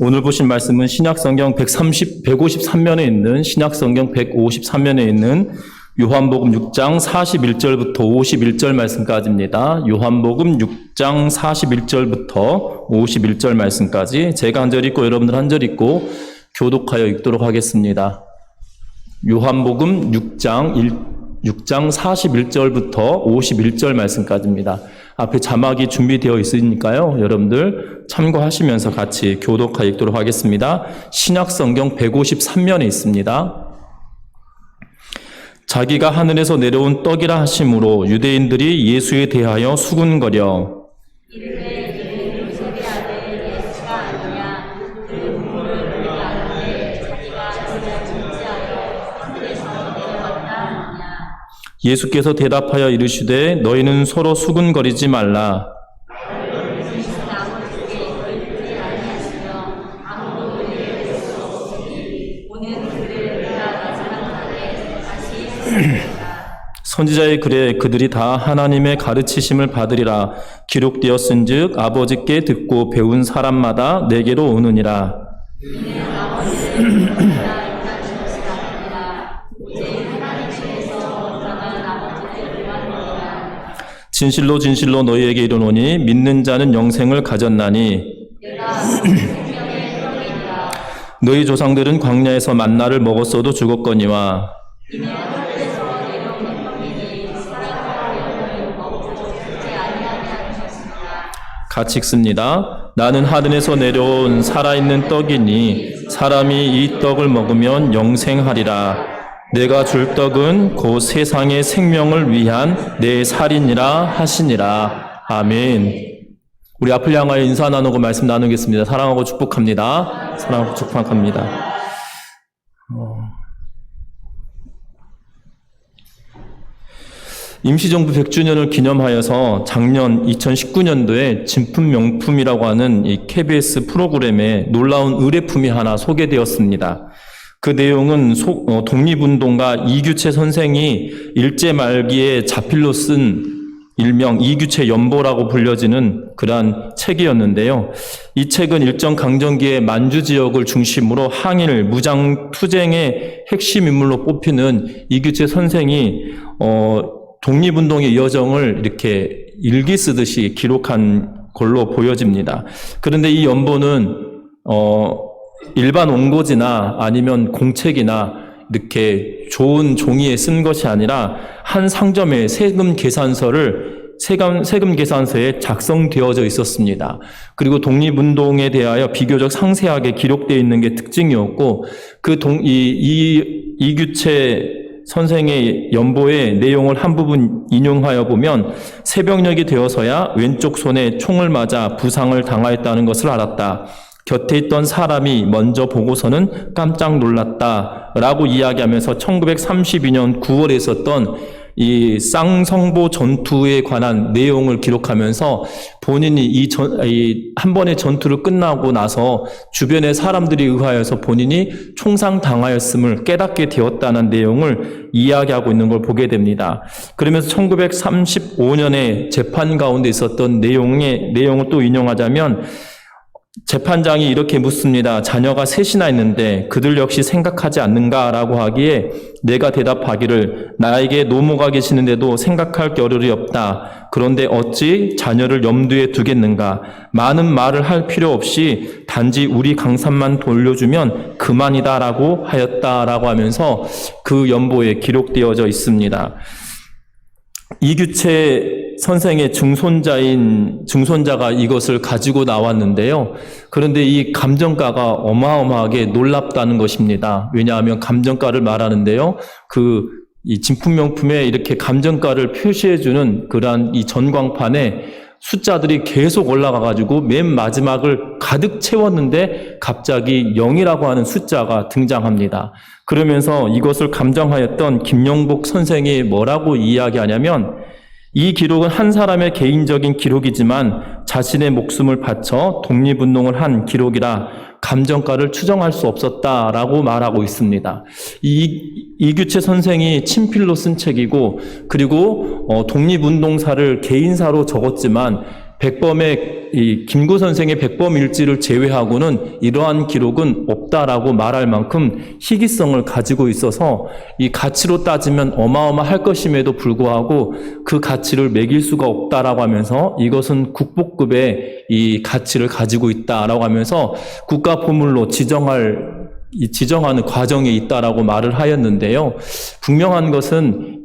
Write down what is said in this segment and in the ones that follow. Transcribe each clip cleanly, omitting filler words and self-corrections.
오늘 보신 말씀은 신약성경 153면에 있는 신약성경 153면에 있는 요한복음 6장 41절부터 51절 말씀까지입니다. 요한복음 6장 41절부터 51절 말씀까지 제가 한 절 읽고 여러분들 한 절 읽고 교독하여 읽도록 하겠습니다. 요한복음 6장 41절부터 51절 말씀까지입니다. 앞에 자막이 준비되어 있으니까요. 여러분들 참고하시면서 같이 교독하여 읽도록 하겠습니다. 신약성경 153면에 있습니다. 자기가 하늘에서 내려온 떡이라 하심으로 유대인들이 예수에 대하여 수군거려 이르되 요셉의 아들 예수가 아니냐 그 부모를 우리가 아는데 자기가 그를 통치하여 하늘에서 내려왔다 하느냐. 예수께서 대답하여 이르시되 너희는 서로 수군거리지 말라. 선지자의 글에 그들이 다 하나님의 가르치심을 받으리라 기록되었은즉 아버지께 듣고 배운 사람마다 내게로 오느니라. 진실로 진실로 너희에게 이르노니 믿는 자는 영생을 가졌나니 너희 조상들은 광야에서 만나를 먹었어도 죽었거니와 같이 읽습니다. 나는 하늘에서 내려온 살아있는 떡이니 사람이 이 떡을 먹으면 영생하리라. 내가 줄 떡은 곧 세상의 생명을 위한 내 살이니라 하시니라. 아멘. 우리 앞을 향하여 인사 나누고 말씀 나누겠습니다. 사랑하고 축복합니다. 사랑하고 축복합니다. 임시정부 100주년을 기념하여서 작년 2019년도에 진품명품이라고 하는 이 KBS 프로그램에 놀라운 의뢰품이 하나 소개되었습니다. 그 내용은 독립운동가 이규채 선생이 일제 말기에 자필로 쓴 일명 이규채 연보라고 불려지는 그러한 책이었는데요. 이 책은 일정 강점기의 만주 지역을 중심으로 항일, 무장 투쟁의 핵심 인물로 뽑히는 이규채 선생이 독립운동의 여정을 이렇게 일기 쓰듯이 기록한 걸로 보여집니다. 그런데 이 연보는 일반 원고지나 아니면 공책이나 이렇게 좋은 종이에 쓴 것이 아니라 한 상점의 세금 계산서에 작성되어져 있었습니다. 그리고 독립운동에 대하여 비교적 상세하게 기록되어 있는 게 특징이었고 이규채 선생의 연보의 내용을 한 부분 인용하여 보면 새벽녘이 되어서야 왼쪽 손에 총을 맞아 부상을 당하였다는 것을 알았다. 곁에 있던 사람이 먼저 보고서는 깜짝 놀랐다라고 이야기하면서 1932년 9월에 있었던 이 쌍성보 전투에 관한 내용을 기록하면서 본인이 한 번의 전투를 끝나고 나서 주변의 사람들에 의하여서 본인이 총상당하였음을 깨닫게 되었다는 내용을 이야기하고 있는 걸 보게 됩니다. 그러면서 1935년에 재판 가운데 있었던 내용을 또 인용하자면 재판장이 이렇게 묻습니다. 자녀가 셋이나 있는데 그들 역시 생각하지 않는가라고 하기에 내가 대답하기를 나에게 노모가 계시는데도 생각할 겨를이 없다. 그런데 어찌 자녀를 염두에 두겠는가. 많은 말을 할 필요 없이 단지 우리 강산만 돌려주면 그만이다라고 하였다라고 하면서 그 연보에 기록되어져 있습니다. 이규채 선생의 증손자가 이것을 가지고 나왔는데요. 그런데 이 감정가가 어마어마하게 놀랍다는 것입니다. 왜냐하면 감정가를 말하는데요. 이 진품명품에 이렇게 감정가를 표시해주는 그러한 이 전광판에 숫자들이 계속 올라가가지고 맨 마지막을 가득 채웠는데 갑자기 0이라고 하는 숫자가 등장합니다. 그러면서 이것을 감정하였던 김영복 선생이 뭐라고 이야기하냐면 이 기록은 한 사람의 개인적인 기록이지만 자신의 목숨을 바쳐 독립운동을 한 기록이라 감정가를 추정할 수 없었다라고 말하고 있습니다. 이규채 선생이 친필로 쓴 책이고 그리고 독립운동사를 개인사로 적었지만 백범의 이 김구 선생의 백범일지를 제외하고는 이러한 기록은 없다라고 말할 만큼 희귀성을 가지고 있어서 이 가치로 따지면 어마어마할 것임에도 불구하고 그 가치를 매길 수가 없다라고 하면서 이것은 국보급의 이 가치를 가지고 있다라고 하면서 국가보물로 지정하는 과정에 있다라고 말을 하였는데요. 분명한 것은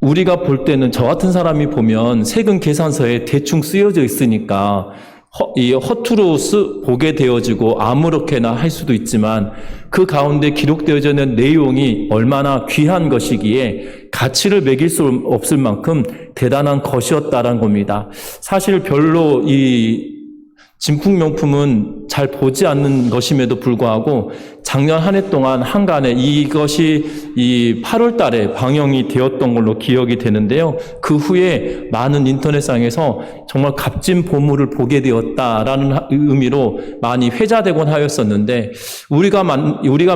우리가 볼 때는 저 같은 사람이 보면 세금 계산서에 대충 쓰여져 있으니까 허투루 보게 되어지고 아무렇게나 할 수도 있지만 그 가운데 기록되어져 있는 내용이 얼마나 귀한 것이기에 가치를 매길 수 없을 만큼 대단한 것이었다는 겁니다. 사실 별로 이 진품명품은 잘 보지 않는 것임에도 불구하고 작년 한 해 동안 한간에 이것이 이 8월 달에 방영이 되었던 걸로 기억이 되는데요. 그 후에 많은 인터넷상에서 정말 값진 보물을 보게 되었다라는 의미로 많이 회자되곤 하였었는데 우리가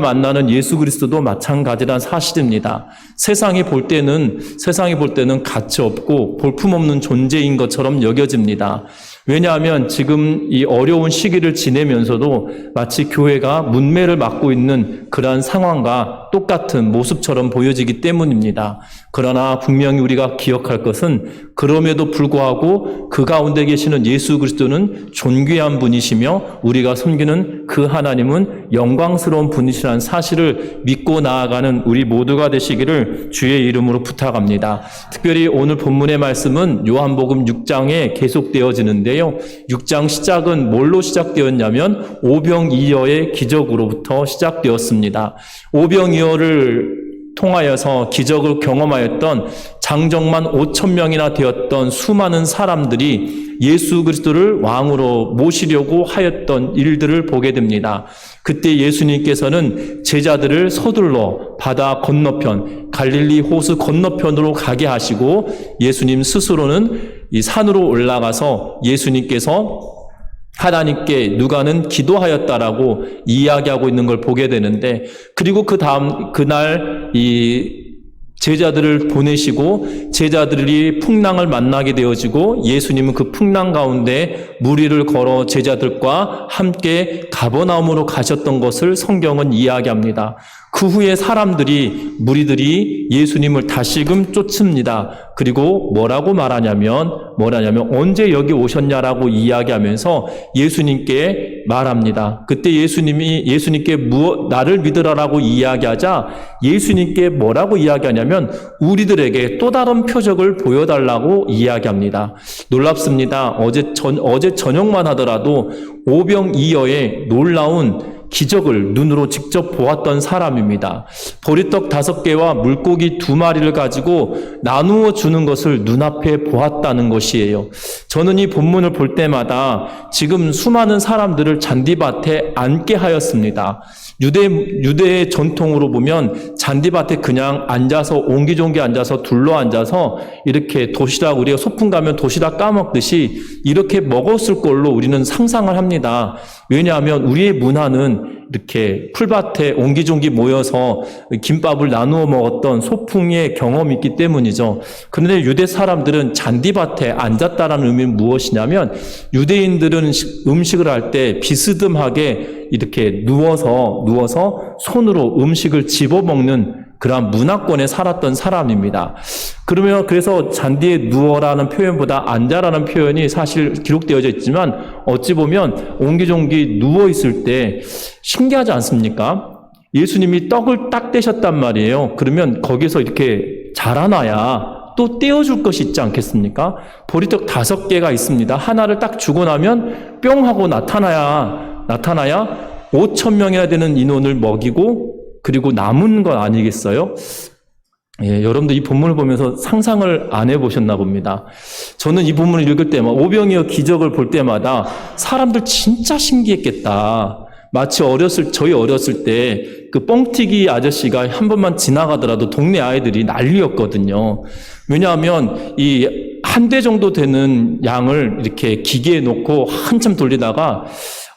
만나는 예수 그리스도도 마찬가지란 사실입니다. 세상이 볼 때는 가치 없고 볼품없는 존재인 것처럼 여겨집니다. 왜냐하면 지금 이 어려운 시기를 지내면서도 마치 교회가 문매를 맞고 있는 그러한 상황과 똑같은 모습처럼 보여지기 때문입니다. 그러나 분명히 우리가 기억할 것은 그럼에도 불구하고 그 가운데 계시는 예수 그리스도는 존귀한 분이시며 우리가 섬기는 그 하나님은 영광스러운 분이시라는 사실을 믿고 나아가는 우리 모두가 되시기를 주의 이름으로 부탁합니다. 특별히 오늘 본문의 말씀은 요한복음 6장에 계속되어지는데요. 6장 시작은 뭘로 시작되었냐면 오병이어의 기적으로부터 시작되었습니다. 오병이어를 통하여서 기적을 경험하였던 장정만 5,000명이나 되었던 수많은 사람들이 예수 그리스도를 왕으로 모시려고 하였던 일들을 보게 됩니다. 그때 예수님께서는 제자들을 서둘러 바다 건너편 갈릴리 호수 건너편으로 가게 하시고 예수님 스스로는 이 산으로 올라가서 예수님께서 하나님께 누가는 기도하였다라고 이야기하고 있는 걸 보게 되는데 그리고 그날 이 제자들을 보내시고 제자들이 풍랑을 만나게 되어지고 예수님은 그 풍랑 가운데 무리를 걸어 제자들과 함께 가버나움으로 가셨던 것을 성경은 이야기합니다. 그 후에 무리들이 예수님을 다시금 쫓습니다. 그리고 뭐라고 말하냐면 언제 여기 오셨냐라고 이야기하면서 예수님께 말합니다. 그때 예수님께 나를 믿으라라고 이야기하자 예수님께 뭐라고 이야기하냐면 우리들에게 또 다른 표적을 보여달라고 이야기합니다. 놀랍습니다. 어제 저녁만 하더라도 오병이어의 놀라운 기적을 눈으로 직접 보았던 사람입니다. 보리떡 5개와 물고기 2마리를 가지고 나누어 주는 것을 눈앞에 보았다는 것이에요. 저는 이 본문을 볼 때마다 지금 수많은 사람들을 잔디밭에 앉게 하였습니다. 유대의 전통으로 보면 잔디밭에 그냥 앉아서 옹기종기 앉아서 둘러앉아서 이렇게 우리가 소풍 가면 도시락 까먹듯이 이렇게 먹었을 걸로 우리는 상상을 합니다. 왜냐하면 우리의 문화는 이렇게 풀밭에 옹기종기 모여서 김밥을 나누어 먹었던 소풍의 경험이 있기 때문이죠. 그런데 유대 사람들은 잔디밭에 앉았다라는 의미는 무엇이냐면 유대인들은 음식을 할 때 비스듬하게 이렇게 누워서 손으로 음식을 집어먹는 그러한 문화권에 살았던 사람입니다. 그래서 잔디에 누워라는 표현보다 앉아라는 표현이 사실 기록되어져 있지만 어찌 보면 옹기종기 누워 있을 때 신기하지 않습니까? 예수님이 떡을 딱 떼셨단 말이에요. 그러면 거기서 이렇게 자라나야 또 떼어줄 것이 있지 않겠습니까? 보리떡 5개가 있습니다. 하나를 딱 주고 나면 뿅 하고 나타나야 5,000명이나 되는 인원을 먹이고 그리고 남은 것 아니겠어요? 여러분들 이 본문을 보면서 상상을 안 해보셨나 봅니다. 저는 이 본문을 읽을 때마다 오병이어 기적을 볼 때마다 사람들 진짜 신기했겠다. 마치 저희 어렸을 때 그 뻥튀기 아저씨가 한 번만 지나가더라도 동네 아이들이 난리였거든요. 왜냐하면 이 한 대 정도 되는 양을 이렇게 기계에 놓고 한참 돌리다가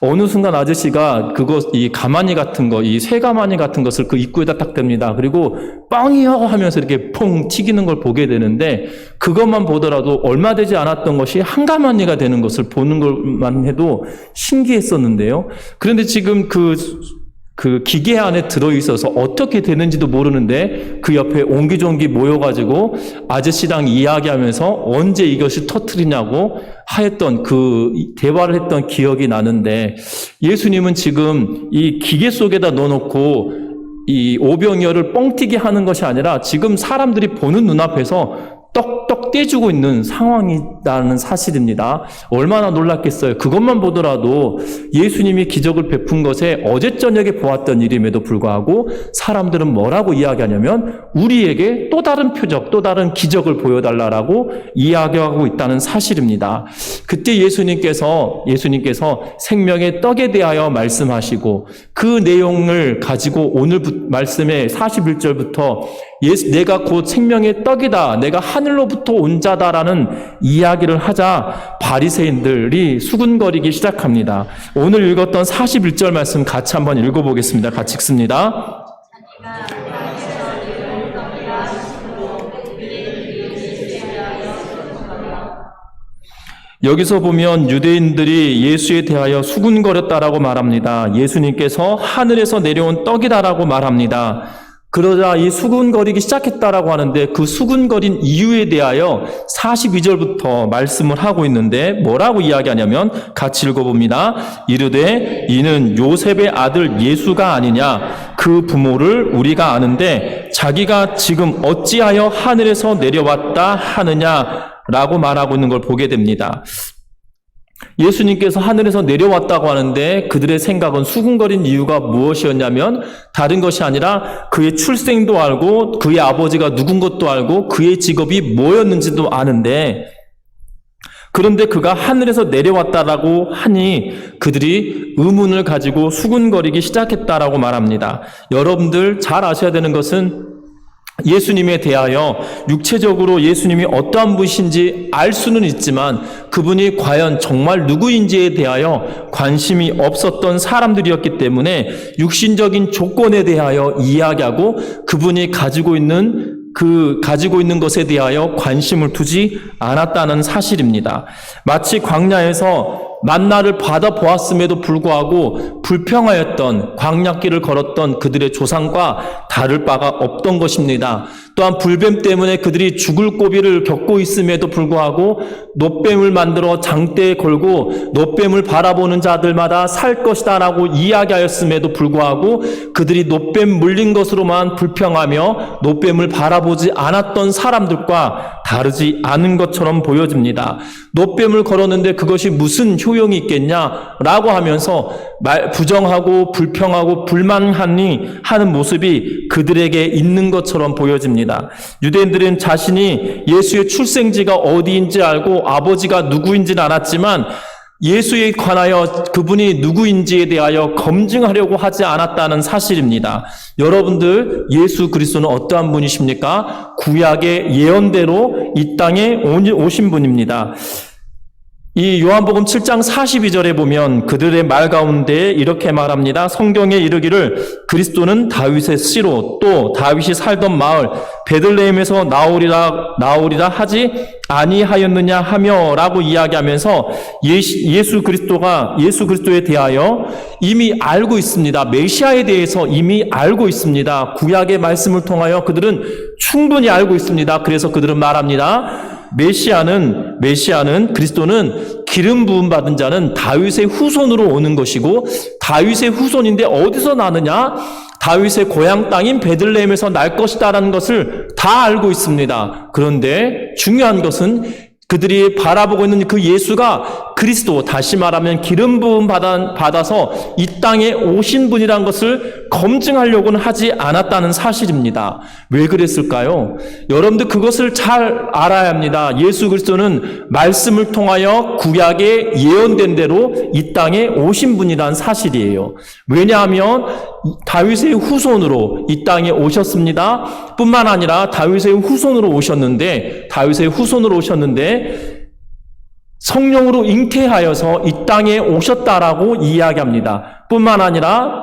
어느 순간 아저씨가 이 가마니 같은 거, 이 쇠가마니 같은 것을 그 입구에다 딱 댑니다. 그리고 뻥이요 하면서 이렇게 퐁 튀기는 걸 보게 되는데, 그것만 보더라도 얼마 되지 않았던 것이 한 가마니가 되는 것을 보는 것만 해도 신기했었는데요. 그런데 지금 그 기계 안에 들어있어서 어떻게 되는지도 모르는데 그 옆에 옹기종기 모여가지고 아저씨랑 이야기하면서 언제 이것이 터트리냐고 하였던 그 대화를 했던 기억이 나는데, 예수님은 지금 이 기계 속에다 넣어놓고 이 오병이어를 뻥튀기 하는 것이 아니라 지금 사람들이 보는 눈앞에서 떡떡 떼주고 있는 상황이라는 사실입니다. 얼마나 놀랐겠어요. 그것만 보더라도 예수님이 기적을 베푼 것에 어제 저녁에 보았던 일임에도 불구하고 사람들은 뭐라고 이야기하냐면 우리에게 또 다른 표적, 또 다른 기적을 보여달라고 이야기하고 있다는 사실입니다. 그때 예수님께서 생명의 떡에 대하여 말씀하시고 그 내용을 가지고 오늘 말씀의 41절부터 내가 곧 생명의 떡이다, 내가 하늘로부터 온 자다라는 이야기를 하자 바리새인들이 수군거리기 시작합니다. 오늘 읽었던 41절 말씀 같이 한번 읽어보겠습니다. 같이 읽습니다. 여기서 보면 유대인들이 예수에 대하여 수군거렸다라고 말합니다. 예수님께서 하늘에서 내려온 떡이다라고 말합니다. 그러자 이 수군거리기 시작했다라고 하는데 그 수군거린 이유에 대하여 42절부터 말씀을 하고 있는데 뭐라고 이야기하냐면 같이 읽어봅니다. 이르되 이는 요셉의 아들 예수가 아니냐, 그 부모를 우리가 아는데 자기가 지금 어찌하여 하늘에서 내려왔다 하느냐라고 말하고 있는 걸 보게 됩니다. 예수님께서 하늘에서 내려왔다고 하는데 그들의 생각은 수군거린 이유가 무엇이었냐면 다른 것이 아니라 그의 출생도 알고 그의 아버지가 누군 것도 알고 그의 직업이 뭐였는지도 아는데, 그런데 그가 하늘에서 내려왔다라고 하니 그들이 의문을 가지고 수군거리기 시작했다라고 말합니다. 여러분들 잘 아셔야 되는 것은 예수님에 대하여 육체적으로 예수님이 어떠한 분이신지 알 수는 있지만 그분이 과연 정말 누구인지에 대하여 관심이 없었던 사람들이었기 때문에 육신적인 조건에 대하여 이야기하고 그분이 가지고 있는 것에 대하여 관심을 두지 않았다는 사실입니다. 마치 광야에서 만나를 받아보았음에도 불구하고 불평하였던, 광야길을 걸었던 그들의 조상과 다를 바가 없던 것입니다. 또한 불뱀 때문에 그들이 죽을 고비를 겪고 있음에도 불구하고 놋뱀을 만들어 장대에 걸고 놋뱀을 바라보는 자들마다 살 것이다 라고 이야기하였음에도 불구하고 그들이 놋뱀 물린 것으로만 불평하며 놋뱀을 바라보지 않았던 사람들과 다르지 않은 것처럼 보여집니다. 놋뱀을 걸었는데 그것이 무슨 효용이 있겠냐라고 하면서 부정하고 불평하고 불만하니 하는 모습이 그들에게 있는 것처럼 보여집니다. 유대인들은 자신이 예수의 출생지가 어디인지 알고 아버지가 누구인지는 알았지만 예수에 관하여 그분이 누구인지에 대하여 검증하려고 하지 않았다는 사실입니다. 여러분들, 예수 그리스도는 어떠한 분이십니까? 구약의 예언대로 이 땅에 오신 분입니다. 이 요한복음 7장 42절에 보면 그들의 말 가운데 이렇게 말합니다. 성경에 이르기를 그리스도는 다윗의 씨로 또 다윗이 살던 마을 베들레헴에서 나오리라 하지 아니하였느냐 하며 라고 이야기하면서 예수 그리스도에 대하여 이미 알고 있습니다. 메시아에 대해서 이미 알고 있습니다. 구약의 말씀을 통하여 그들은 충분히 알고 있습니다. 그래서 그들은 말합니다. 메시아는 그리스도는 기름 부음 받은 자는 다윗의 후손으로 오는 것이고 다윗의 후손인데 어디서 나느냐? 다윗의 고향 땅인 베들레헴에서 날 것이다라는 것을 다 알고 있습니다. 그런데 중요한 것은 그들이 바라보고 있는 그 예수가 그리스도, 다시 말하면 기름 부음 받아서 이 땅에 오신 분이라는 것을 검증하려고는 하지 않았다는 사실입니다. 왜 그랬을까요? 여러분들 그것을 잘 알아야 합니다. 예수 그리스도는 말씀을 통하여 구약에 예언된 대로 이 땅에 오신 분이라는 사실이에요. 왜냐하면 다윗의 후손으로 이 땅에 오셨습니다. 뿐만 아니라 다윗의 후손으로 오셨는데 성령으로 잉태하여서 이 땅에 오셨다라고 이야기합니다. 뿐만 아니라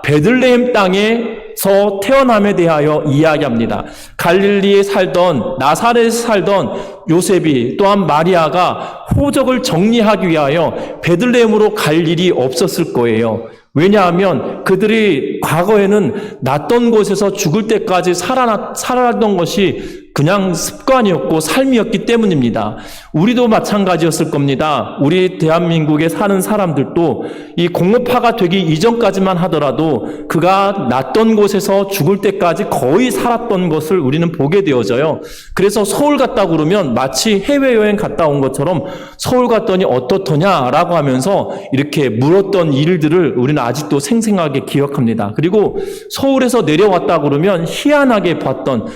베들레헴 땅에서 태어남에 대하여 이야기합니다. 갈릴리에 살던, 나사렛에 살던 요셉이 또한 마리아가 호적을 정리하기 위하여 베들레헴으로 갈 일이 없었을 거예요. 왜냐하면 그들이 과거에는 낯던 곳에서 죽을 때까지 살아났던 것이 그냥 습관이었고 삶이었기 때문입니다. 우리도 마찬가지였을 겁니다. 우리 대한민국에 사는 사람들도 이 공업화가 되기 이전까지만 하더라도 그가 낯던 곳에서 죽을 때까지 거의 살았던 것을 우리는 보게 되어져요. 그래서 서울 갔다 그러면 마치 해외여행 갔다 온 것처럼 서울 갔더니 어떻더냐라고 하면서 이렇게 물었던 일들을 우리는 아직도 생생하게 기억합니다. 그리고 서울에서 내려왔다 그러면 희한하게 봤던,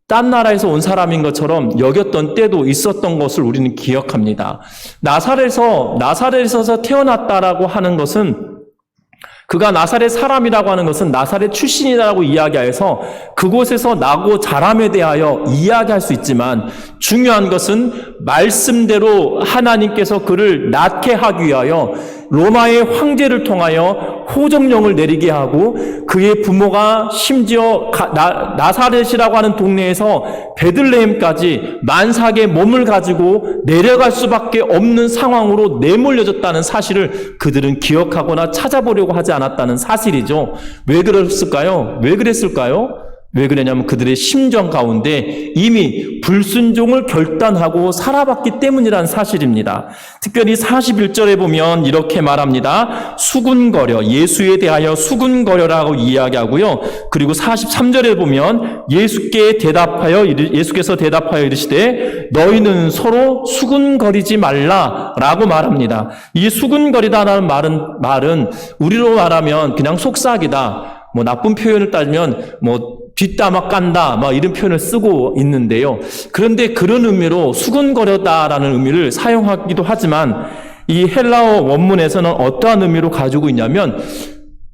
딴 나라에서 온 사람인 것처럼 여겼던 때도 있었던 것을 우리는 기억합니다. 나사렛에서 태어났다라고 하는 것은, 그가 나사렛 사람이라고 하는 것은 나사렛 출신이라고 이야기해서 그곳에서 나고 자람에 대하여 이야기할 수 있지만, 중요한 것은 말씀대로 하나님께서 그를 낳게 하기 위하여 로마의 황제를 통하여 호정령을 내리게 하고, 그의 부모가 심지어 나사렛이라고 하는 동네에서 베들레헴까지 만삭의 몸을 가지고 내려갈 수밖에 없는 상황으로 내몰려졌다는 사실을 그들은 기억하거나 찾아보려고 하지 않았다는 사실이죠. 왜 그랬을까요? 왜 그러냐면 그들의 심정 가운데 이미 불순종을 결단하고 살아봤기 때문이라는 사실입니다. 특별히 41절에 보면 이렇게 말합니다. 수군거려, 예수에 대하여 수군거려라고 이야기하고요. 그리고 43절에 보면 예수께서 대답하여 이르시되 너희는 서로 수군거리지 말라라고 말합니다. 이 수군거리다라는 말은 우리로 말하면 그냥 속삭이다, 나쁜 표현을 따지면 뒷담화 깐다, 이런 표현을 쓰고 있는데요. 그런데 그런 의미로 수군거렸다라는 의미를 사용하기도 하지만 이 헬라어 원문에서는 어떠한 의미로 가지고 있냐면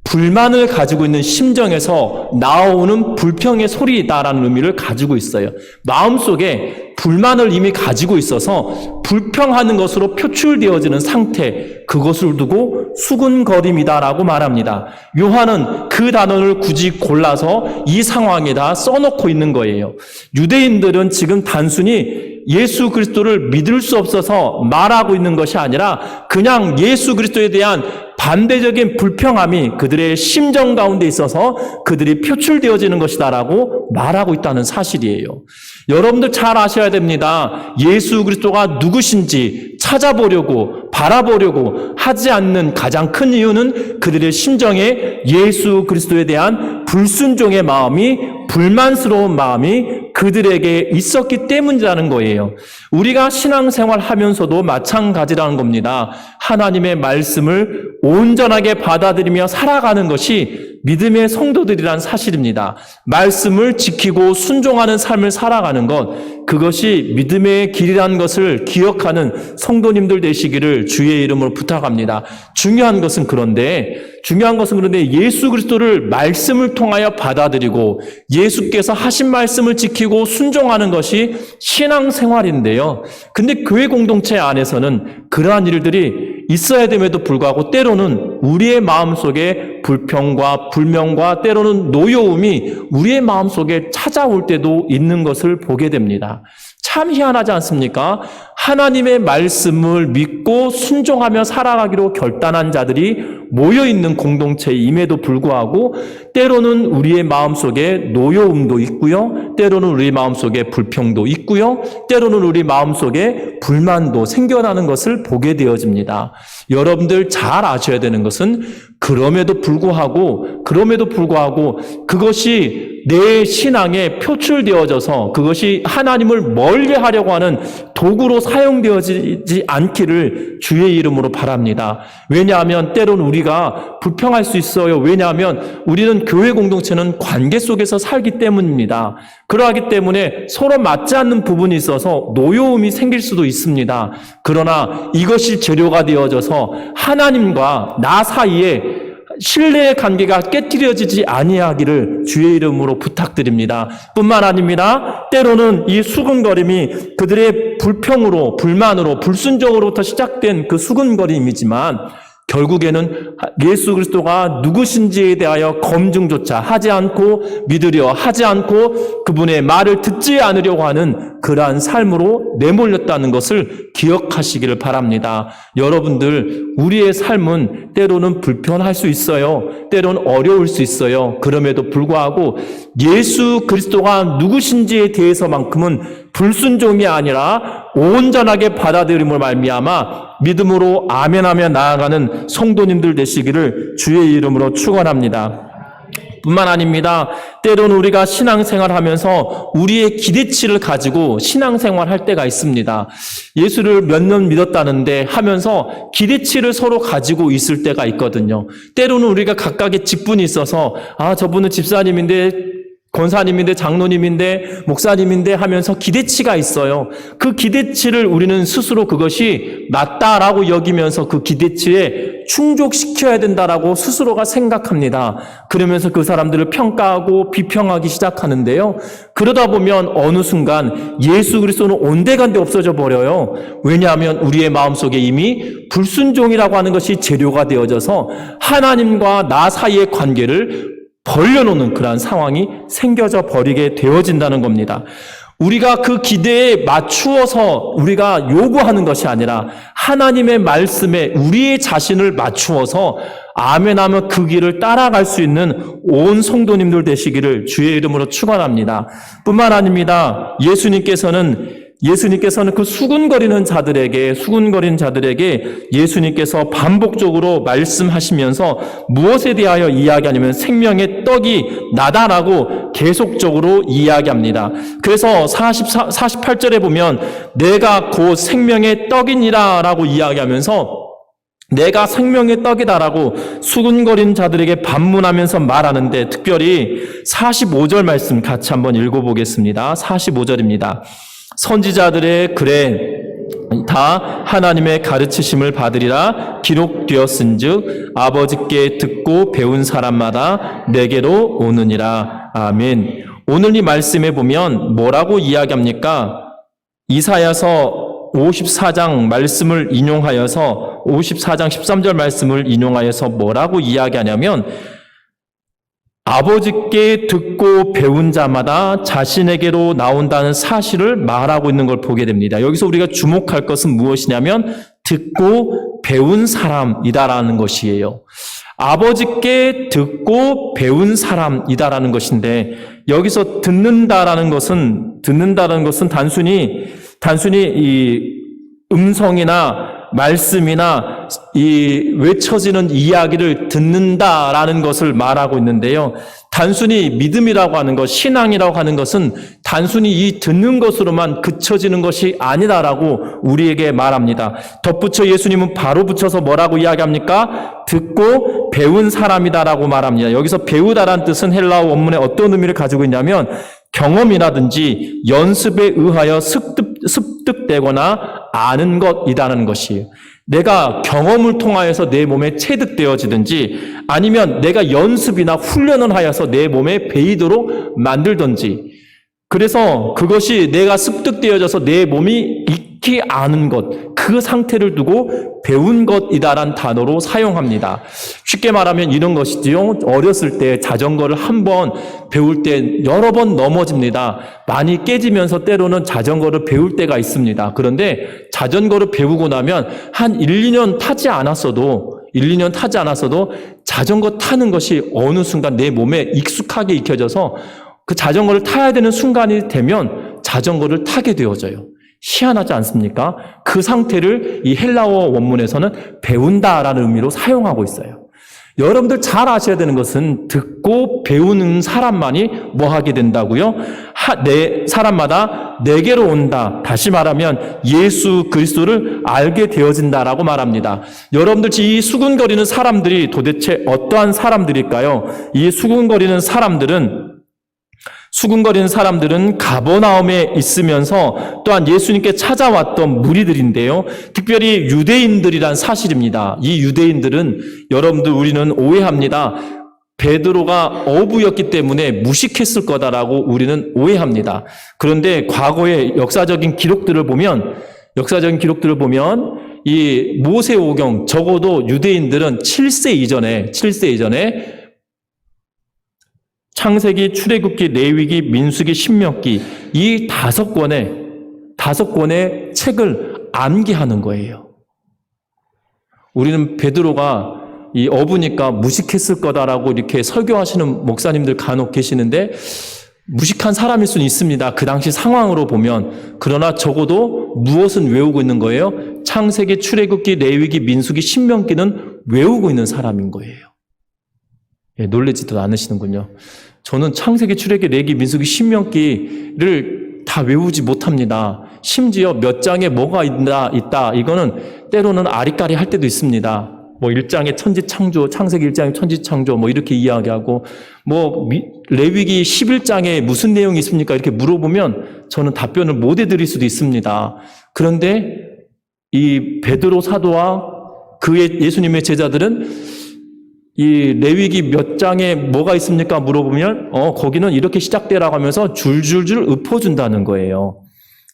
불만을 가지고 있는 심정에서 나오는 불평의 소리다라는 의미를 가지고 있어요. 마음속에 불만을 이미 가지고 있어서 불평하는 것으로 표출되어지는 상태, 그것을 두고 수군거림이다라고 말합니다. 요한은 그 단어를 굳이 골라서 이 상황에다 써놓고 있는 거예요. 유대인들은 지금 단순히 예수 그리스도를 믿을 수 없어서 말하고 있는 것이 아니라 그냥 예수 그리스도에 대한 반대적인 불평함이 그들의 심정 가운데 있어서 그들이 표출되어지는 것이다라고 말하고 있다는 사실이에요. 여러분들 잘 아셔야 됩니다. 예수 그리스도가 누구신지 찾아보려고, 바라보려고 하지 않는 가장 큰 이유는 그들의 심정에 예수 그리스도에 대한 불순종의 마음이, 불만스러운 마음이 그들에게 있었기 때문이라는 거예요. 우리가 신앙생활 하면서도 마찬가지라는 겁니다. 하나님의 말씀을 온전하게 받아들이며 살아가는 것이 믿음의 성도들이란 사실입니다. 말씀을 지키고 순종하는 삶을 살아가는 것, 그것이 믿음의 길이라는 것을 기억하는 성도님들 되시기를 주의 이름으로 부탁합니다. 중요한 것은 그런데 예수 그리스도를 말씀을 통하여 받아들이고 예수께서 하신 말씀을 지키고 순종하는 것이 신앙생활인데요. 근데 교회 공동체 안에서는 그러한 일들이 있어야 됨에도 불구하고 때로는 우리의 마음속에 불평과 불명과 때로는 노여움이 우리의 마음속에 찾아올 때도 있는 것을 보게 됩니다. 참 희한하지 않습니까? 하나님의 말씀을 믿고 순종하며 살아가기로 결단한 자들이 모여있는 공동체임에도 불구하고 때로는 우리의 마음속에 노여움도 있고요. 때로는 우리 마음속에 불평도 있고요. 때로는 우리 마음속에 불만도 생겨나는 것을 보게 되어집니다. 여러분들 잘 아셔야 되는 것은 그럼에도 불구하고 그것이 내 신앙에 표출되어져서 그것이 하나님을 멀리하려고 하는 도구로 사용되어지지 않기를 주의 이름으로 바랍니다. 왜냐하면 때로는 우리가 불평할 수 있어요. 왜냐하면 우리는 교회 공동체는 관계 속에서 살기 때문입니다. 그러하기 때문에 서로 맞지 않는 부분이 있어서 노여움이 생길 수도 있습니다. 그러나 이것이 재료가 되어져서 하나님과 나 사이에 신뢰의 관계가 깨트려지지 아니하기를 주의 이름으로 부탁드립니다. 뿐만 아닙니다. 때로는 이 수근거림이 그들의 불평으로, 불만으로, 불순종으로부터 시작된 그 수근거림이지만 결국에는 예수 그리스도가 누구신지에 대하여 검증조차 하지 않고 믿으려 하지 않고 그분의 말을 듣지 않으려고 하는 그러한 삶으로 내몰렸다는 것을 기억하시기를 바랍니다. 여러분들, 우리의 삶은 때로는 불편할 수 있어요. 때로는 어려울 수 있어요. 그럼에도 불구하고 예수 그리스도가 누구신지에 대해서만큼은 불순종이 아니라 온전하게 받아들임을 말미암아 믿음으로 아멘하며 나아가는 성도님들 되시기를 주의 이름으로 축원합니다. 뿐만 아닙니다. 때로는 우리가 신앙생활하면서 우리의 기대치를 가지고 신앙생활할 때가 있습니다. 예수를 몇 년 믿었다는데 하면서 기대치를 서로 가지고 있을 때가 있거든요. 때로는 우리가 각각의 직분이 있어서 저분은 집사님인데 권사님인데 장로님인데 목사님인데 하면서 기대치가 있어요. 그 기대치를 우리는 스스로 그것이 맞다라고 여기면서 그 기대치에 충족시켜야 된다라고 스스로가 생각합니다. 그러면서 그 사람들을 평가하고 비평하기 시작하는데요. 그러다 보면 어느 순간 예수 그리스도는 온데간데 없어져 버려요. 왜냐하면 우리의 마음속에 이미 불순종이라고 하는 것이 재료가 되어져서 하나님과 나 사이의 관계를 벌려놓는 그러한 상황이 생겨져 버리게 되어진다는 겁니다. 우리가 그 기대에 맞추어서 우리가 요구하는 것이 아니라 하나님의 말씀에 우리의 자신을 맞추어서 아멘하며 그 길을 따라갈 수 있는 온 성도님들 되시기를 주의 이름으로 축원합니다. 뿐만 아닙니다. 예수님께서는 그 수군거리는 자들에게 예수님께서 반복적으로 말씀하시면서 무엇에 대하여 이야기하냐면 생명의 떡이 나다라고 계속적으로 이야기합니다. 그래서 48절에 보면 내가 곧 생명의 떡이니라 라고 이야기하면서 내가 생명의 떡이다라고 수군거리는 자들에게 반문하면서 말하는데 특별히 45절 말씀 같이 한번 읽어보겠습니다. 45절입니다. 선지자들의 글에 다 하나님의 가르치심을 받으리라 기록되었은즉 아버지께 듣고 배운 사람마다 내게로 오느니라. 아멘. 오늘 이 말씀에 보면 뭐라고 이야기합니까? 이사야서 54장 말씀을 인용하여서 54장 13절 말씀을 인용하여서 뭐라고 이야기하냐면 아버지께 듣고 배운 자마다 자신에게로 나온다는 사실을 말하고 있는 걸 보게 됩니다. 여기서 우리가 주목할 것은 무엇이냐면 듣고 배운 사람이다라는 것이에요. 아버지께 듣고 배운 사람이다라는 것인데 여기서 듣는다라는 것은 단순히 이 음성이나 말씀이나 이 외쳐지는 이야기를 듣는다라는 것을 말하고 있는데요. 단순히 믿음이라고 하는 것, 신앙이라고 하는 것은 단순히 이 듣는 것으로만 그쳐지는 것이 아니다라고 우리에게 말합니다. 덧붙여 예수님은 바로 붙여서 뭐라고 이야기합니까? 듣고 배운 사람이다라고 말합니다. 여기서 배우다라는 뜻은 헬라어 원문에 어떤 의미를 가지고 있냐면 경험이라든지 연습에 의하여 습득되거나 아는 것이라는 것이에요. 내가 경험을 통하여서 내 몸에 체득되어지든지 아니면 내가 연습이나 훈련을 하여서 내 몸에 배이도록 만들든지 그래서 그것이 내가 습득되어져서 내 몸이 익히 아는 것, 그 상태를 두고 배운 것이다라는 단어로 사용합니다. 쉽게 말하면 이런 것이지요. 어렸을 때 자전거를 한번 배울 때 여러 번 넘어집니다. 많이 깨지면서 때로는 자전거를 배울 때가 있습니다. 그런데 자전거를 배우고 나면 한 1, 2년 타지 않았어도 자전거 타는 것이 어느 순간 내 몸에 익숙하게 익혀져서 그 자전거를 타야 되는 순간이 되면 자전거를 타게 되어져요. 희한하지 않습니까? 그 상태를 이 헬라어 원문에서는 배운다라는 의미로 사용하고 있어요. 여러분들 잘 아셔야 되는 것은 듣고 배우는 사람만이 뭐 하게 된다고요? 사람마다 내게로 온다. 다시 말하면 예수 그리스도를 알게 되어진다라고 말합니다. 여러분들 이 수군거리는 사람들이 도대체 어떠한 사람들일까요? 이 수군거리는 사람들은 가버나움에 있으면서 또한 예수님께 찾아왔던 무리들인데요. 특별히 유대인들이란 사실입니다. 이 유대인들은 여러분들 우리는 오해합니다. 베드로가 어부였기 때문에 무식했을 거다라고 우리는 오해합니다. 그런데 과거의 역사적인 기록들을 보면 이 모세오경 적어도 유대인들은 7세 이전에 창세기, 출애굽기, 레위기, 민수기, 신명기 이 5권의 책을 암기하는 거예요. 우리는 베드로가 이 어부니까 무식했을 거다라고 이렇게 설교하시는 목사님들 간혹 계시는데 무식한 사람일 수는 있습니다. 그 당시 상황으로 보면. 그러나 적어도 무엇은 외우고 있는 거예요? 창세기, 출애굽기, 레위기, 민수기, 신명기는 외우고 있는 사람인 거예요. 예, 놀라지도 않으시는군요. 저는 창세기, 출애굽기, 레위기, 민수기, 신명기를 다 외우지 못합니다. 심지어 몇 장에 뭐가 있다. 이거는 때로는 아리까리 할 때도 있습니다. 뭐 1장에 천지창조, 창세기 1장에 천지창조 뭐 이렇게 이야기하고 레위기 11장에 무슨 내용이 있습니까? 이렇게 물어보면 저는 답변을 못 해드릴 수도 있습니다. 그런데 이 베드로 사도와 그의 예수님의 제자들은 이 레위기 몇 장에 뭐가 있습니까? 물어보면 거기는 이렇게 시작되라고 하면서 줄줄줄 읊어준다는 거예요.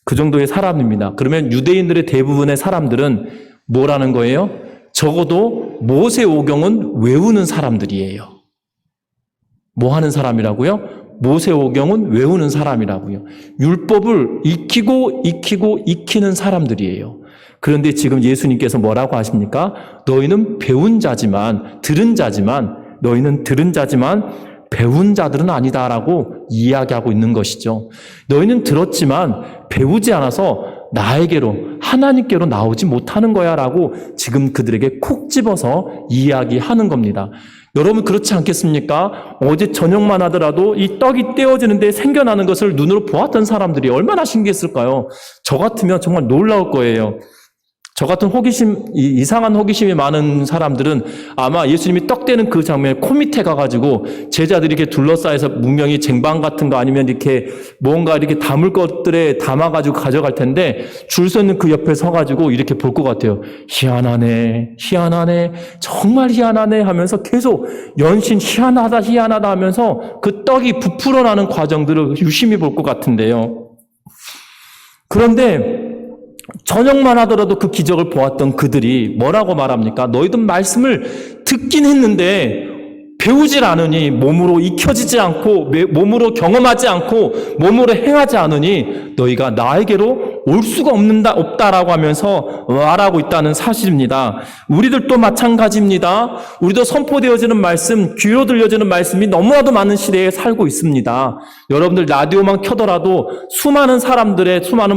그 정도의 사람입니다. 그러면 유대인들의 대부분의 사람들은 뭐라는 거예요? 적어도 모세오경은 외우는 사람들이에요. 뭐 하는 사람이라고요? 모세오경은 외우는 사람이라고요. 율법을 익히는 사람들이에요. 그런데 지금 예수님께서 뭐라고 하십니까? 너희는 배운 자지만 너희는 들은 자지만 배운 자들은 아니다라고 이야기하고 있는 것이죠. 너희는 들었지만 배우지 않아서 나에게로 하나님께로 나오지 못하는 거야 라고 지금 그들에게 콕 집어서 이야기하는 겁니다. 여러분 그렇지 않겠습니까? 어제 저녁만 하더라도 이 떡이 떼어지는데 생겨나는 것을 눈으로 보았던 사람들이 얼마나 신기했을까요? 저 같으면 정말 놀라울 거예요. 저 같은 이상한 호기심이 많은 사람들은 아마 예수님이 떡 떼는 그 장면에 코 밑에 가가지고 제자들이 이렇게 둘러싸여서 분명히 쟁반 같은 거 아니면 이렇게 뭔가 이렇게 담을 것들에 담아가지고 가져갈 텐데 줄 서 있는 그 옆에 서가지고 이렇게 볼 것 같아요. 희한하네, 정말 희한하네 하면서 계속 연신 희한하다 하면서 그 떡이 부풀어 나는 과정들을 유심히 볼 것 같은데요. 그런데 저녁만 하더라도 그 기적을 보았던 그들이 뭐라고 말합니까? 너희들 말씀을 듣긴 했는데 배우질 않으니 몸으로 익혀지지 않고 몸으로 경험하지 않고 몸으로 행하지 않으니 너희가 나에게로 올 수가 없다라고 하면서 말하고 있다는 사실입니다. 우리들도 마찬가지입니다. 우리도 선포되어지는 말씀, 귀로 들려지는 말씀이 너무나도 많은 시대에 살고 있습니다. 여러분들 라디오만 켜더라도 수많은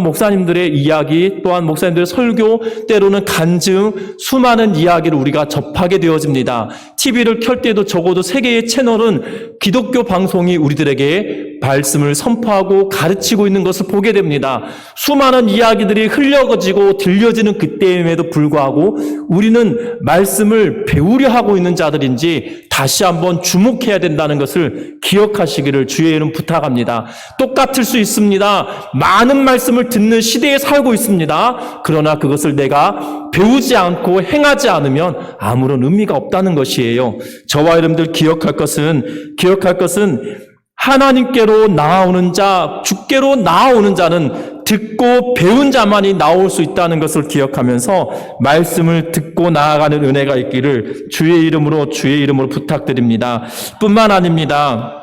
목사님들의 이야기, 또한 목사님들의 설교, 때로는 간증, 수많은 이야기를 우리가 접하게 되어집니다. TV를 켤 때도 적어도 3개의 채널은 기독교 방송이 우리들에게 말씀을 선포하고 가르치고 있는 것을 보게 됩니다. 수많은 이야기들이 흘려지고 들려지는 그때임에도 불구하고 우리는 말씀을 배우려 하고 있는 자들인지 다시 한번 주목해야 된다는 것을 기억하시기를 주의 이름 부탁합니다. 똑같을 수 있습니다. 많은 말씀을 듣는 시대에 살고 있습니다. 그러나 그것을 내가 배우지 않고 행하지 않으면 아무런 의미가 없다는 것이에요. 저와 여러분들 기억할 것은 하나님께로 나아오는 자, 주께로 나아오는 자는 듣고 배운 자만이 나올 수 있다는 것을 기억하면서 말씀을 듣고 나아가는 은혜가 있기를 주의 이름으로 부탁드립니다. 뿐만 아닙니다.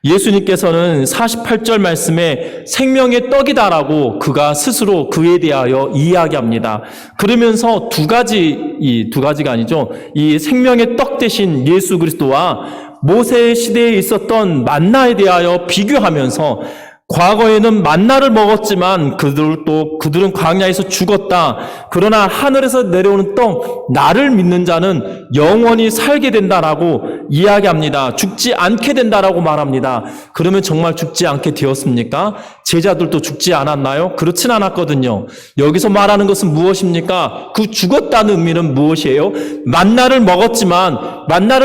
예수님께서는 48절 말씀에 생명의 떡이다라고 그가 스스로 그에 대하여 이야기합니다. 그러면서 두 가지가 아니죠. 이 생명의 떡 대신 예수 그리스도와 모세 시대에 있었던 만나에 대하여 비교하면서 과거에는 만나를 먹었지만 그들은 광야에서 죽었다. 그러나 하늘에서 내려오는 떡 나를 믿는 자는 영원히 살게 된다라고 이야기합니다. 죽지 않게 된다라고 말합니다. 그러면 정말 죽지 않게 되었습니까? 제자들도 죽지 않았나요? 그렇진 않았거든요. 여기서 말하는 것은 무엇입니까? 그 죽었다는 의미는 무엇이에요? 만나를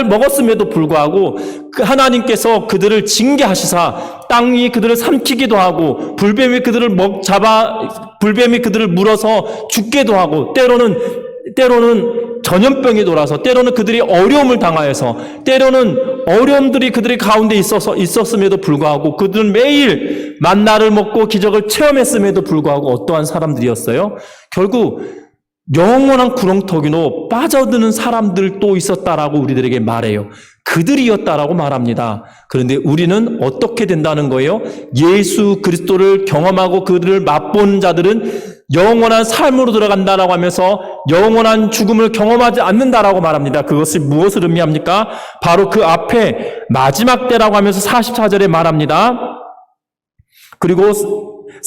먹었음에도 불구하고 하나님께서 그들을 징계하시사 땅 위에 그들을 삼키기도 하고 불뱀이 그들을 물어서 죽게도 하고 때로는 전염병이 돌아서 때로는 그들이 어려움을 당하여서 때로는 어려움들이 그들의 가운데 있었음에도 불구하고 그들은 매일 만나를 먹고 기적을 체험했음에도 불구하고 어떠한 사람들이었어요? 결국 영원한 구렁텅이로 빠져드는 사람들도 있었다라고 우리들에게 말해요. 그들이었다라고 말합니다. 그런데 우리는 어떻게 된다는 거예요? 예수 그리스도를 경험하고 그들을 맛보는 자들은 영원한 삶으로 들어간다라고 하면서 영원한 죽음을 경험하지 않는다라고 말합니다. 그것이 무엇을 의미합니까? 바로 그 앞에 마지막 때라고 하면서 44절에 말합니다. 그리고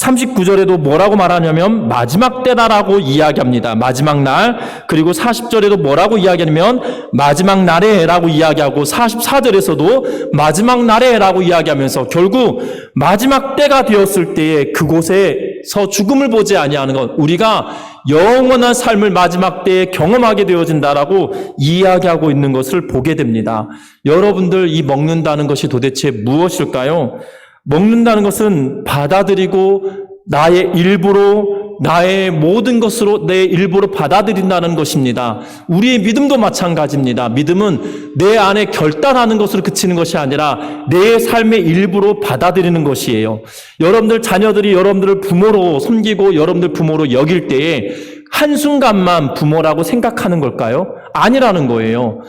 39절에도 뭐라고 말하냐면 마지막 때다라고 이야기합니다. 마지막 날. 그리고 40절에도 뭐라고 이야기하냐면 마지막 날에라고 이야기하고 44절에서도 마지막 날에라고 이야기하면서 결국 마지막 때가 되었을 때에 그곳에서 죽음을 보지 아니하는 것, 우리가 영원한 삶을 마지막 때에 경험하게 되어진다라고 이야기하고 있는 것을 보게 됩니다. 여러분들, 이 먹는다는 것이 도대체 무엇일까요? 먹는다는 것은 받아들이고 나의 일부로, 나의 모든 것으로 내 일부로 받아들인다는 것입니다. 우리의 믿음도 마찬가지입니다. 믿음은 내 안에 결단하는 것으로 그치는 것이 아니라 내 삶의 일부로 받아들이는 것이에요. 여러분들 자녀들이 여러분들을 부모로 섬기고 여러분들 부모로 여길 때에 한순간만 부모라고 생각하는 걸까요? 아니라는 거예요.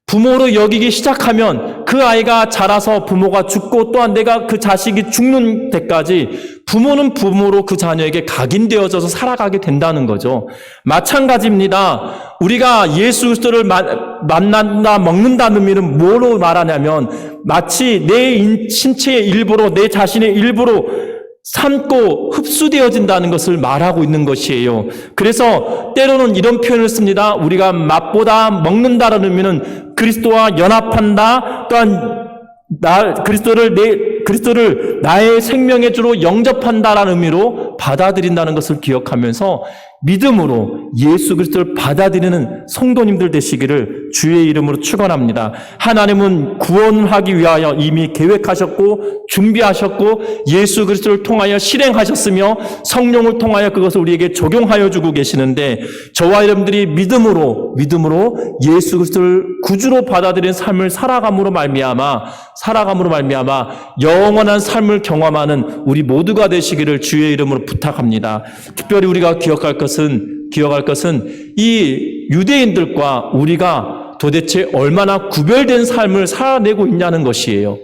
부모로 여기기 시작하면 그 아이가 자라서 부모가 죽고 또한 내가 그 자식이 죽는 때까지 부모는 부모로 그 자녀에게 각인되어져서 살아가게 된다는 거죠. 마찬가지입니다. 우리가 예수 그리스도를 만난다, 먹는다는 의미는 뭐로 말하냐면 마치 내 신체의 일부로, 내 자신의 일부로 삶고 흡수되어진다는 것을 말하고 있는 것이에요. 그래서 때로는 이런 표현을 씁니다. 우리가 맛보다 먹는다는 의미는 그리스도와 연합한다, 또한 그리스도를 나의 생명의 주로 영접한다라는 의미로 받아들인다는 것을 기억하면서 믿음으로 예수 그리스도를 받아들이는 성도님들 되시기를 주의 이름으로 축원합니다. 하나님은 구원하기 위하여 이미 계획하셨고 준비하셨고 예수 그리스도를 통하여 실행하셨으며 성령을 통하여 그것을 우리에게 적용하여 주고 계시는데 저와 여러분들이 믿음으로 예수 그리스도를 구주로 받아들이는 삶을 살아감으로 말미암아 영원한 삶을 경험하는 우리 모두가 되시기를 주의 이름으로 부탁합니다. 특별히 우리가 기억할 것은 이 유대인들과 우리가 도대체 얼마나 구별된 삶을 살아내고 있냐는 것이에요.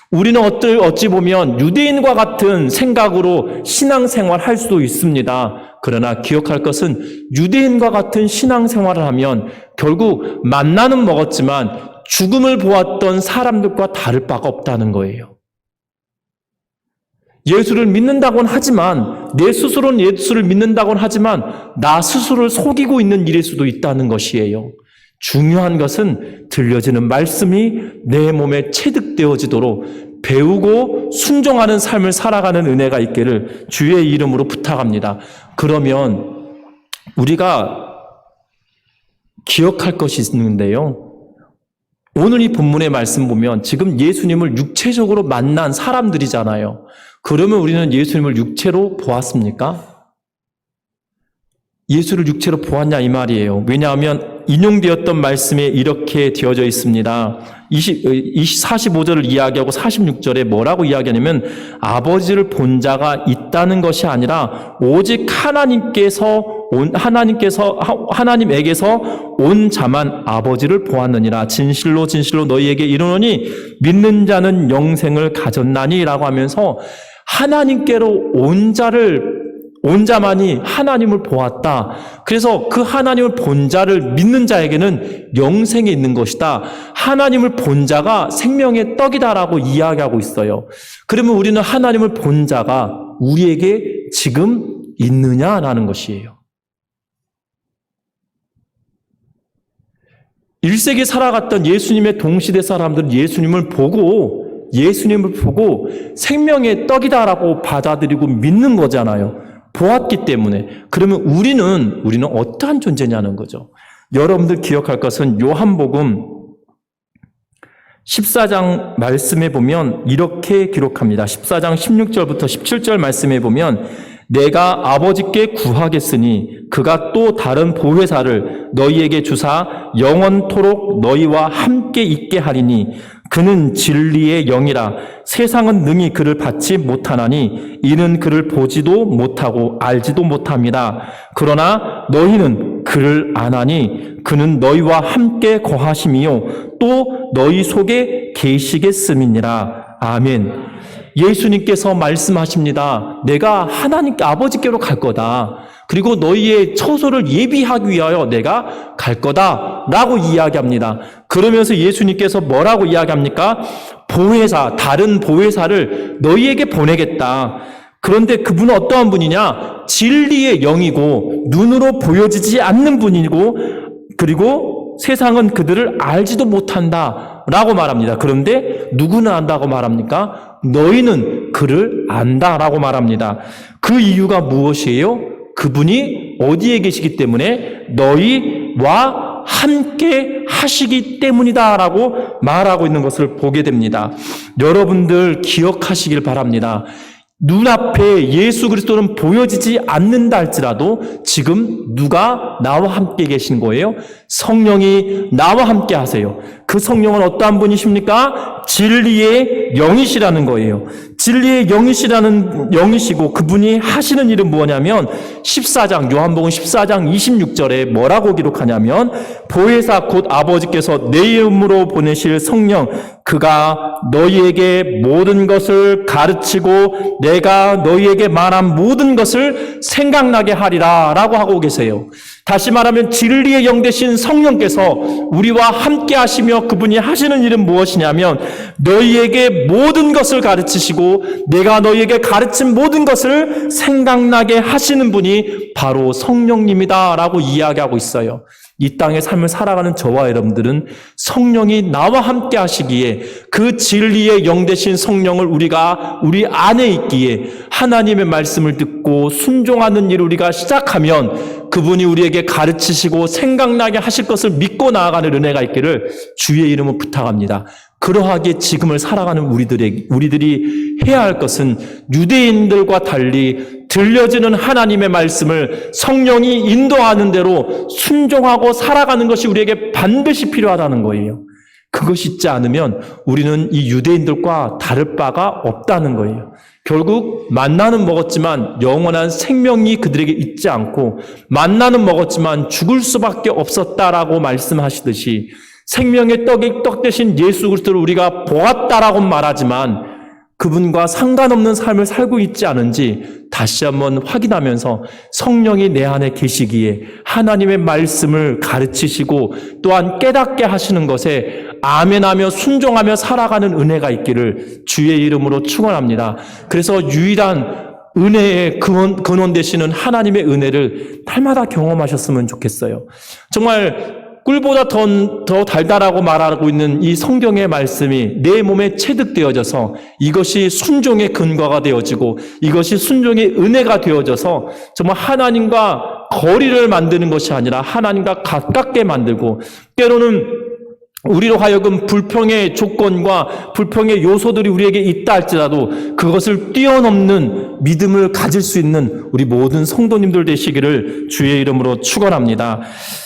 우리는 어찌 보면 유대인과 같은 생각으로 신앙생활을 할 수도 있습니다. 그러나 기억할 것은 유대인과 같은 신앙생활을 하면 결국 만나는 먹었지만 죽음을 보았던 사람들과 다를 바가 없다는 거예요. 예수를 믿는다고는 하지만 내 스스로는 예수를 믿는다고는 하지만 나 스스로를 속이고 있는 일일 수도 있다는 것이에요. 중요한 것은 들려지는 말씀이 내 몸에 체득되어지도록 배우고 순종하는 삶을 살아가는 은혜가 있기를 주의 이름으로 부탁합니다. 그러면 우리가 기억할 것이 있는데요. 오늘 이 본문의 말씀 보면 지금 예수님을 육체적으로 만난 사람들이잖아요. 그러면 우리는 예수님을 육체로 보았습니까? 예수를 육체로 보았냐 이 말이에요. 왜냐하면 인용되었던 말씀에 이렇게 되어져 있습니다. 45절을 이야기하고 46절에 뭐라고 이야기하냐면 아버지를 본 자가 있다는 것이 아니라 오직 하나님에게서 온 자만 아버지를 보았느니라. 진실로 진실로 너희에게 이르노니 믿는 자는 영생을 가졌나니 라고 하면서 하나님께로 온 자를 온 자만이 하나님을 보았다. 그래서 그 하나님을 본 자를 믿는 자에게는 영생이 있는 것이다. 하나님을 본 자가 생명의 떡이다라고 이야기하고 있어요. 그러면 우리는 하나님을 본 자가 우리에게 지금 있느냐라는 것이에요. 1세기 살아갔던 예수님의 동시대 사람들은 예수님을 보고 생명의 떡이다라고 받아들이고 믿는 거잖아요. 보았기 때문에. 그러면 우리는 어떠한 존재냐는 거죠. 여러분들 기억할 것은 요한복음 14장 말씀에 보면 이렇게 기록합니다. 14장 16절부터 17절 말씀에 보면 내가 아버지께 구하겠으니 그가 또 다른 보혜사를 너희에게 주사 영원토록 너희와 함께 있게 하리니 그는 진리의 영이라 세상은 능히 그를 받지 못하나니 이는 그를 보지도 못하고 알지도 못합니다. 그러나 너희는 그를 아나니 그는 너희와 함께 거하심이요 또 너희 속에 계시겠음이니라. 아멘. 예수님께서 말씀하십니다. 내가 하나님께 아버지께로 갈 거다. 그리고 너희의 처소를 예비하기 위하여 내가 갈 거다 라고 이야기합니다. 그러면서 예수님께서 뭐라고 이야기합니까? 보혜사, 다른 보혜사를 너희에게 보내겠다. 그런데 그분은 어떠한 분이냐? 진리의 영이고 눈으로 보여지지 않는 분이고 그리고 세상은 그들을 알지도 못한다 라고 말합니다. 그런데 누구는 안다고 말합니까? 너희는 그를 안다라고 말합니다. 그 이유가 무엇이에요? 그분이 어디에 계시기 때문에 너희와 함께 하시기 때문이다라고 말하고 있는 것을 보게 됩니다. 여러분들 기억하시길 바랍니다. 눈앞에 예수 그리스도는 보여지지 않는다 할지라도 지금 누가 나와 함께 계신 거예요? 성령이 나와 함께 하세요. 그 성령은 어떠한 분이십니까? 진리의 영이시라는 거예요. 진리의 영이시고 그분이 하시는 일은 뭐냐면 14장 요한복음 14장 26절에 뭐라고 기록하냐면 보혜사 곧 아버지께서 내 이름으로 보내실 성령 그가 너희에게 모든 것을 가르치고 내가 너희에게 말한 모든 것을 생각나게 하리라 라고 하고 계세요. 다시 말하면 진리의 영 되신 성령께서 우리와 함께 하시며 그분이 하시는 일은 무엇이냐면 너희에게 모든 것을 가르치시고 내가 너희에게 가르친 모든 것을 생각나게 하시는 분이 바로 성령님이다 라고 이야기하고 있어요. 이 땅의 삶을 살아가는 저와 여러분들은 성령이 나와 함께 하시기에 그 진리의 영 되신 성령을 우리가 우리 안에 있기에 하나님의 말씀을 듣고 순종하는 일을 우리가 시작하면 그분이 우리에게 가르치시고 생각나게 하실 것을 믿고 나아가는 은혜가 있기를 주의 이름으로 부탁합니다. 그러하기에 지금을 살아가는 우리들이 해야 할 것은 유대인들과 달리 들려지는 하나님의 말씀을 성령이 인도하는 대로 순종하고 살아가는 것이 우리에게 반드시 필요하다는 거예요. 그것이 있지 않으면 우리는 이 유대인들과 다를 바가 없다는 거예요. 결국 만나는 먹었지만 영원한 생명이 그들에게 있지 않고 만나는 먹었지만 죽을 수밖에 없었다라고 말씀하시듯이 생명의 떡 대신 예수 그리스도를 우리가 보았다라고 말하지만 그분과 상관없는 삶을 살고 있지 않은지 다시 한번 확인하면서 성령이 내 안에 계시기에 하나님의 말씀을 가르치시고 또한 깨닫게 하시는 것에 아멘하며 순종하며 살아가는 은혜가 있기를 주의 이름으로 축원합니다. 그래서 유일한 은혜의 근원 되시는 하나님의 은혜를 날마다 경험하셨으면 좋겠어요. 정말 꿀보다 더 달달하고 말하고 있는 이 성경의 말씀이 내 몸에 체득되어져서 이것이 순종의 근거가 되어지고 이것이 순종의 은혜가 되어져서 정말 하나님과 거리를 만드는 것이 아니라 하나님과 가깝게 만들고 때로는 우리로 하여금 불평의 조건과 불평의 요소들이 우리에게 있다 할지라도 그것을 뛰어넘는 믿음을 가질 수 있는 우리 모든 성도님들 되시기를 주의 이름으로 축원합니다.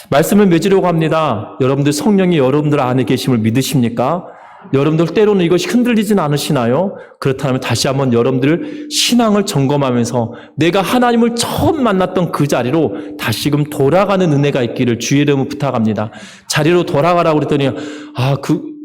말씀을 맺으려고 합니다. 여러분들 성령이 여러분들 안에 계심을 믿으십니까? 여러분들 때로는 이것이 흔들리진 않으시나요? 그렇다면 다시 한번 여러분들 신앙을 점검하면서 내가 하나님을 처음 만났던 그 자리로 다시금 돌아가는 은혜가 있기를 주의 이름으로 부탁합니다. 자리로 돌아가라고 그랬더니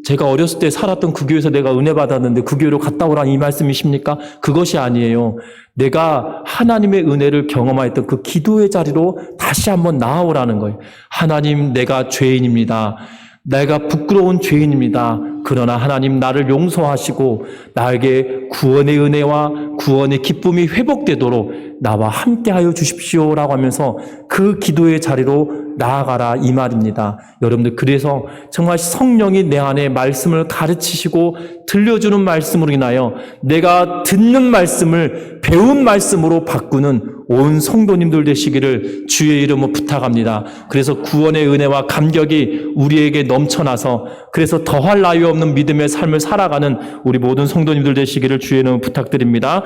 제가 어렸을 때 살았던 그 교회에서 내가 은혜 받았는데 그 교회로 갔다 오라는 이 말씀이십니까? 그것이 아니에요. 내가 하나님의 은혜를 경험하였던 그 기도의 자리로 다시 한번 나아오라는 거예요. 하나님, 내가 죄인입니다. 내가 부끄러운 죄인입니다. 그러나 하나님 나를 용서하시고 나에게 구원의 은혜와 구원의 기쁨이 회복되도록 나와 함께하여 주십시오라고 하면서 그 기도의 자리로 나아가라 이 말입니다. 여러분들, 그래서 정말 성령이 내 안에 말씀을 가르치시고 들려주는 말씀으로 인하여 내가 듣는 말씀을 배운 말씀으로 바꾸는 온 성도님들 되시기를 주의 이름으로 부탁합니다. 그래서 구원의 은혜와 감격이 우리에게 넘쳐나서 그래서 더할 나위 없는 믿음의 삶을 살아가는 우리 모든 성도님들 되시기를 주의 이름으로 부탁드립니다.